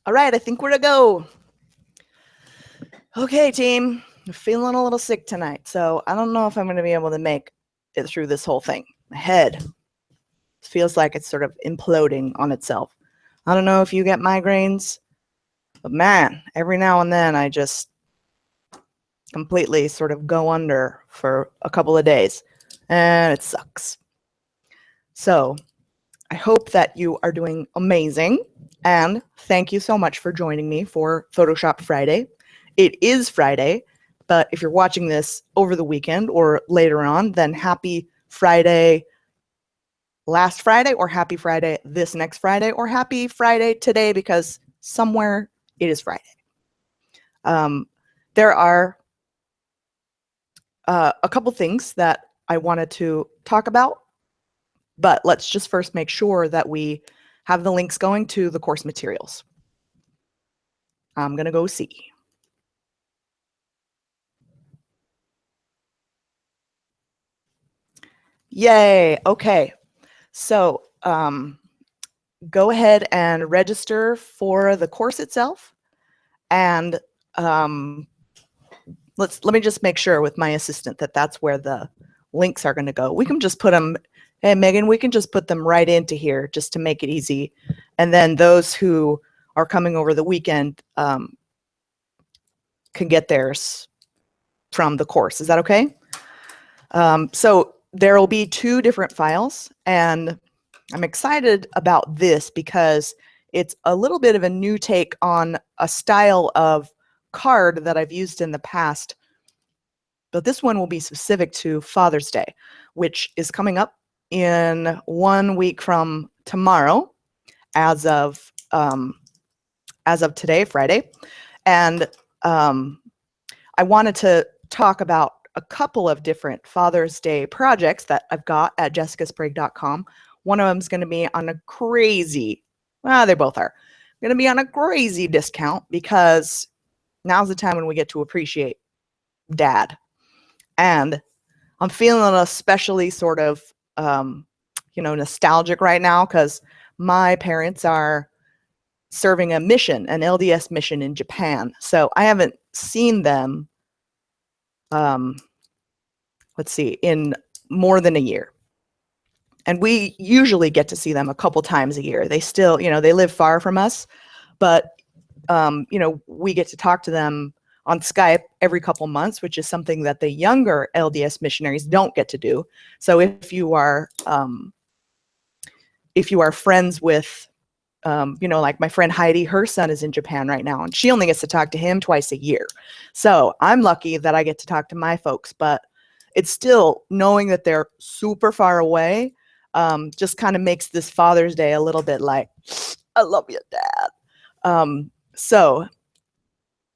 All right, I think we're to go. Okay, team. I'm feeling a little sick tonight, so I don't know if I'm going to be able to make it through this whole thing. My head feels like it's sort of imploding on itself. I don't know if you get migraines, but man, every now and then I just completely sort of go under for a couple of days, and it sucks. So I hope that you are doing amazing, and thank you so much for joining me for Photoshop Friday. It is Friday, but if you're watching this over the weekend or later on, then happy Friday last Friday, or happy Friday this next Friday, or happy Friday today, because somewhere it is Friday. There are a couple things that I wanted to talk about, but let's just first make sure that we have the links going to the course materials. I'm going to go see. Yay. Okay. So go ahead and register for the course itself. And let me just make sure with my assistant that that's where the links are going to go. We can just put them, hey, Megan, we can just put them right into here just to make it easy. And then those who are coming over the weekend can get theirs from the course. Is that okay? So there will be 2 different files, and I'm excited about this because it's a little bit of a new take on a style of card that I've used in the past. But this one will be specific to Father's Day, which is coming up in 1 week from tomorrow, as of today, Friday. And I wanted to talk about a couple of different Father's Day projects that I've got at JessicaSprague.com. One of them is going to be on a crazy, well, they both are going to be on a crazy discount, because now's the time when we get to appreciate Dad. And I'm feeling especially sort of, nostalgic right now, because my parents are serving a mission, an LDS mission in Japan. So I haven't seen them, let's see, in more than a year. And we usually get to see them a couple times a year. They still, they live far from us, but, we get to talk to them on Skype every couple months, which is something that the younger LDS missionaries don't get to do. So if you are friends with, like my friend Heidi, her son is in Japan right now, and she only gets to talk to him twice a year. So I'm lucky that I get to talk to my folks, but it's still, knowing that they're super far away, just kind of makes this Father's Day a little bit like, I love you, Dad. So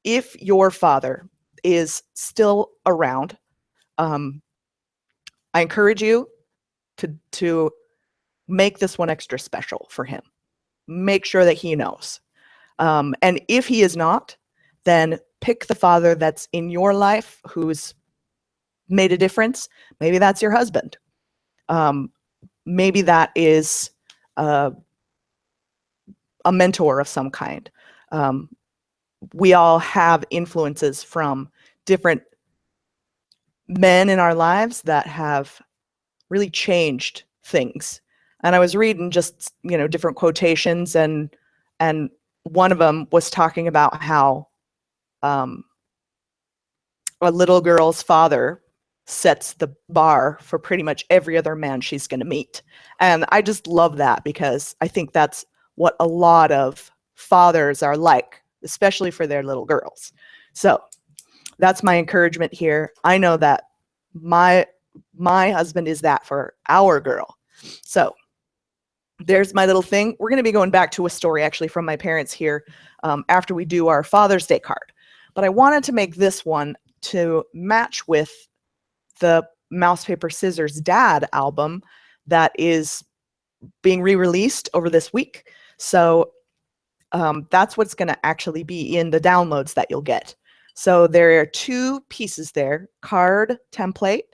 if your father is still around, I encourage you to make this one extra special for him. Make sure that he knows. And if he is not, then pick the father that's in your life who's made a difference. Maybe that's your husband. Maybe that is a mentor of some kind. We all have influences from different men in our lives that have really changed things. And I was reading just, different quotations, and one of them was talking about how a little girl's father sets the bar for pretty much every other man she's going to meet. And I just love that, because I think that's what a lot of fathers are like, especially for their little girls. So that's my encouragement here. I know that my husband is that for our girl. So there's my little thing. We're going to be going back to a story actually from my parents here after we do our Father's Day card. But I wanted to make this one to match with the Mouse Paper Scissors Dad album that is being re-released over this week. So that's what's going to actually be in the downloads that you'll get. So there are 2 pieces there: card template,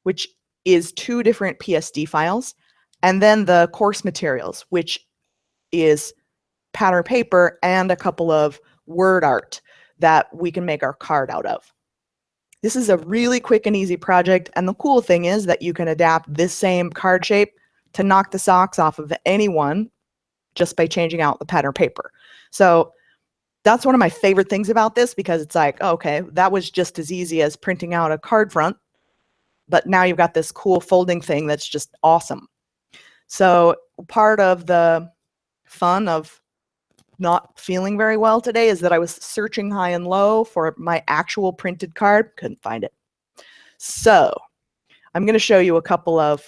which is 2 different PSD files, and then the course materials, which is pattern paper and a couple of word art that we can make our card out of. This is a really quick and easy project, and the cool thing is that you can adapt this same card shape to knock the socks off of anyone just by changing out the pattern paper. So that's one of my favorite things about this, because it's like, okay, that was just as easy as printing out a card front, but now you've got this cool folding thing that's just awesome. So part of the fun of not feeling very well today is that I was searching high and low for my actual printed card, couldn't find it. So I'm going to show you a couple of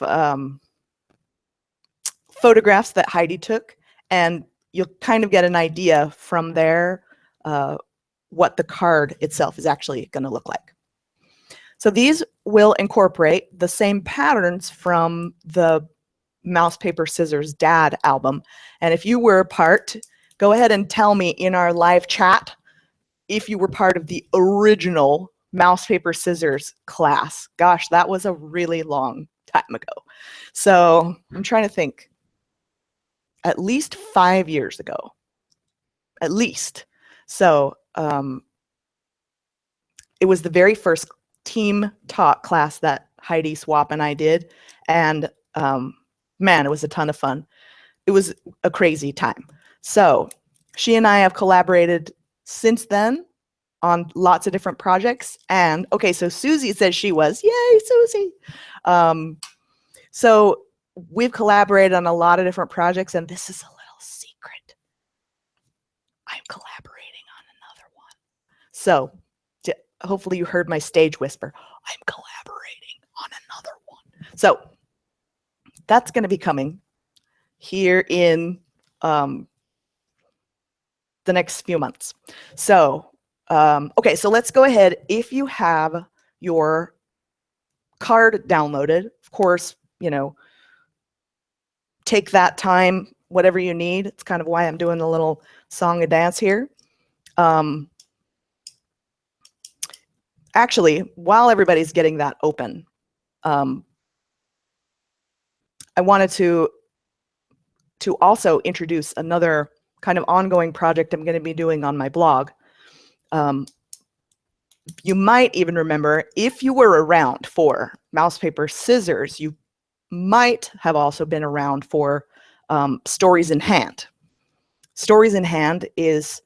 photographs that Heidi took, and you'll kind of get an idea from there what the card itself is actually going to look like. So these will incorporate the same patterns from the Mouse Paper Scissors Dad album. And if you were part, go ahead and tell me in our live chat if you were part of the original Mouse Paper Scissors class. Gosh, that was a really long time ago. So I'm trying to think. At least 5 years ago. At least. So it was the very first team taught class that Heidi Swap and I did. And man, it was a ton of fun. It was a crazy time. So she and I have collaborated since then on lots of different projects. And okay, so Susie says she was. Yay, Susie. So we've collaborated on a lot of different projects, and this is a little secret. I'm collaborating on another one. So hopefully you heard my stage whisper. I'm collaborating on another one. So that's going to be coming here in the next few months. So, okay, so let's go ahead. If you have your card downloaded, of course, you know, take that time, whatever you need. It's kind of why I'm doing a little song and dance here. Actually, while everybody's getting that open, I wanted to also introduce another kind of ongoing project I'm going to be doing on my blog. You might even remember, if you were around for Mouse Paper Scissors, you might have also been around for Stories in Hand. Stories in Hand is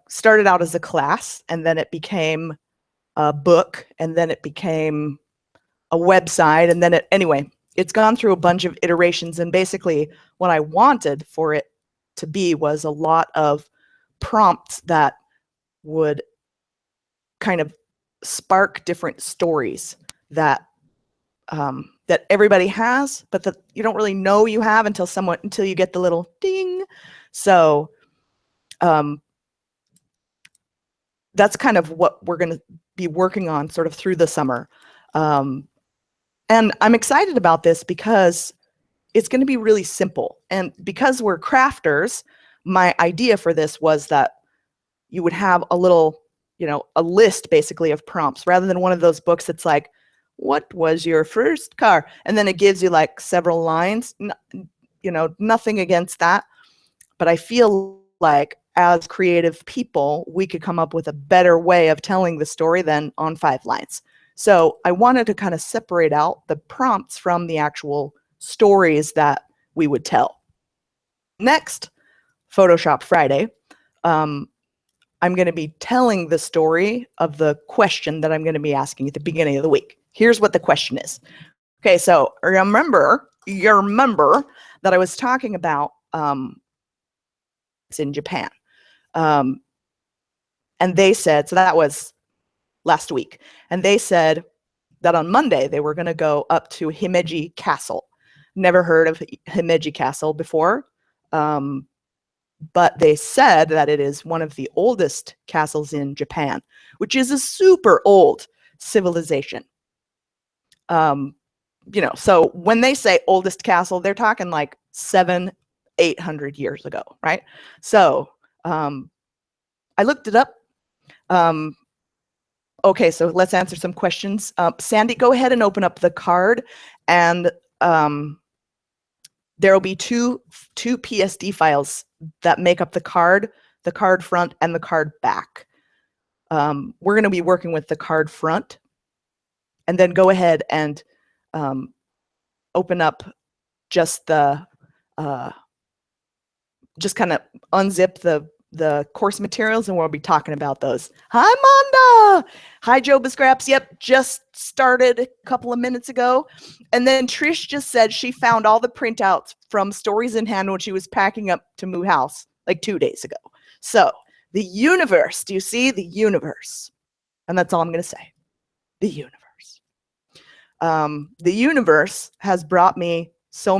started out as a class, and then it became a book, and then it became a website, and then anyway, it's gone through a bunch of iterations. And basically what I wanted for it to be was a lot of prompts that would kind of spark different stories that that everybody has, but that you don't really know you have until you get the little ding. So that's kind of what we're going to be working on sort of through the summer. And I'm excited about this because it's going to be really simple. And because we're crafters, my idea for this was that you would have a little, you know, a list basically of prompts, rather than one of those books that's like, what was your first car? And then it gives you like several lines. You know, nothing against that. But I feel like as creative people, we could come up with a better way of telling the story than on 5 lines. So I wanted to kind of separate out the prompts from the actual stories that we would tell. Next Photoshop Friday, I'm going to be telling the story of the question that I'm going to be asking at the beginning of the week. Here's what the question is. Okay, so you remember that I was talking about it's in Japan. And they said, so that was last week, and they said that on Monday they were going to go up to Himeji Castle. Never heard of Himeji Castle before, but they said that it is one of the oldest castles in Japan, which is a super old civilization. You know, so when they say oldest castle, they're talking like 700-800 years ago, right? So I looked it up. Okay, so let's answer some questions. Sandy, go ahead and open up the card, and there will be two PSD files that make up the card front, and the card back. We're going to be working with the card front, and then go ahead and open up just the, just kind of unzip the course materials, and we'll be talking about those. Hi, Manda. Hi, Joba Scraps. Yep, just started a couple of minutes ago. And then Trish just said she found all the printouts from Stories in Hand when she was packing up to move house like 2 days ago. So the universe, do you see the universe? And that's all I'm going to say. The universe. The universe has brought me so